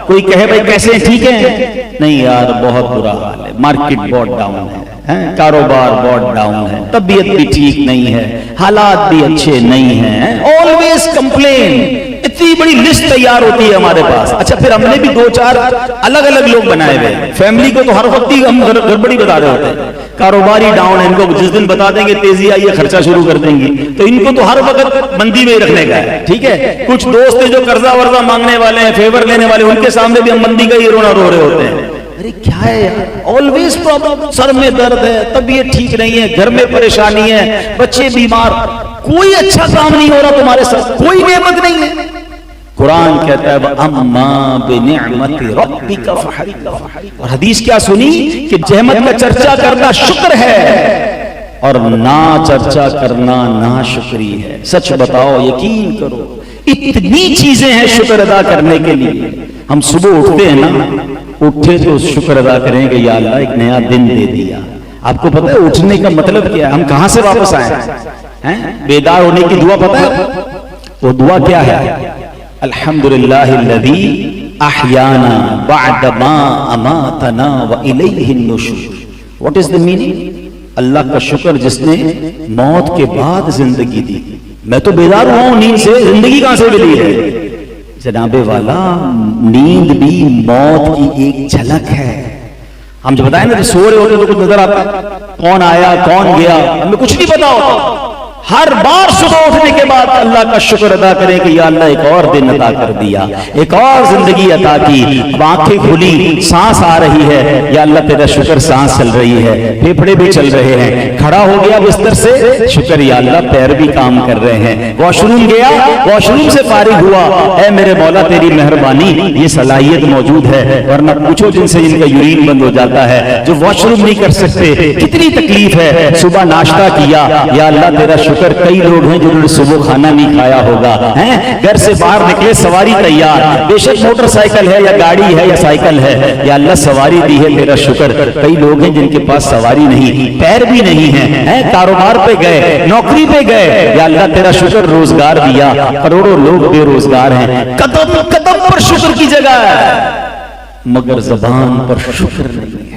कोई कहे भाई कैसे हैं, ठीक है, नहीं यार बहुत बुरा हाल है, मार्केट बहुत डाउन है, कारोबार बहुत डाउन है, तबीयत भी ठीक नहीं है, हालात भी अच्छे नहीं हैं, ऑलवेज कंप्लेन। इतनी बड़ी लिस्ट तैयार होती है हमारे पास। अच्छा, फिर हमने भी 2-4 अलग अलग लोग बनाए हुए हैं। फैमिली को तो हर वक्त ही हम गड़बड़ी बता रहे होते हैं, कारोबारी डाउन है, इनको जिस दिन बता देंगे तेजी आई है खर्चा शुरू कर देंगे, तो इनको तो हर वक्त मंदी में ही रखने का है, ठीक है। कुछ दोस्त है जो कर्जा वर्जा मांगने वाले हैं, फेवर लेने वाले, उनके सामने भी हम मंदी का ही रोना रो रहे होते हैं। अरे क्या है यार, ऑलवेज प्रॉब्लम, सर में दर्द है, तबीयत ठीक नहीं है, घर में परेशानी है, बच्चे बीमार, कोई अच्छा काम नहीं हो रहा तुम्हारे साथ, कोई नेमत नहीं है। कुरान कहता है अम्मा बिनिअमति रब्बिका फहदिस, और हदीस क्या सुनी कि जहमत का चर्चा करना शुक्र है और ना चर्चा करना ना शुक्री है। सच बताओ, यकीन करो, इतनी चीजें हैं शुक्र अदा करने के लिए। हम सुबह उठते हैं ना, उठे तो शुक्र अदा करेंगे, या अल्लाह एक नया दिन दे दिया। आपको पता है उठने का मतलब क्या है? हम कहां से वापस आए हैं? बेदार होने की दुआ पता है? वो दुआ क्या है? अल्हम्दुलिल्लाहिल्लज़ी अहयाना बअद मा अमातना व इलैहिन नुशूर। What is the meaning? अल्लाह का शुक्र जिसने मौत के बाद जिंदगी दी। मैं तो बेदार हुआ हूं नींद से, जिंदगी कहां से मिली है? जनाबे वाला, नींद भी मौत की एक झलक है। हम जो बताए ना, तो सो रहे होते तो कुछ नजर आता, कौन आया कौन गया हमें कुछ नहीं पता होता। हर बार सुबह उठने के बाद अल्लाह का शुक्र अदा करें कि या अल्लाह एक और दिन अदा कर दिया, एक और जिंदगी अता की। अब आंखें खुली, सांस आ रही है, या अल्लाह तेरा शुक्र, सांस चल रही है, फेफड़े भी चल रहे हैं, खड़ा हो गया बिस्तर से, शुक्र या अल्लाह पैर भी काम कर रहे हैं, वॉशरूम गया, वॉशरूम से फारिग हुआ, ऐ मेरे मौला तेरी मेहरबानी ये सलाहियत मौजूद है, वरना पूछो जिनसे इनका यूरिन बंद हो जाता है, जो वॉशरूम नहीं कर सकते, कितनी तकलीफ है। सुबह नाश्ता किया, या अल्लाह तेरा शुक्र, कई लोग हैं जिन्होंने सुबह खाना नहीं खाया होगा, हैं घर से बाहर निकले, सवारी तैयार, बेशक मोटरसाइकिल है या गाड़ी है या साइकिल है, या अल्लाह सवारी दी है, तेरा शुक्र। कई लोग हैं जिनके पास सवारी नहीं, पैर भी नहीं है, हैं कारोबार पे गए, नौकरी पे गए, या अल्लाह तेरा शुक्र, रोजगार दिया। करोड़ों लोग बेरोजगार हैं, कदम कदम पर शुक्र की जगह है, मगर जबान पर शुक्र नहीं।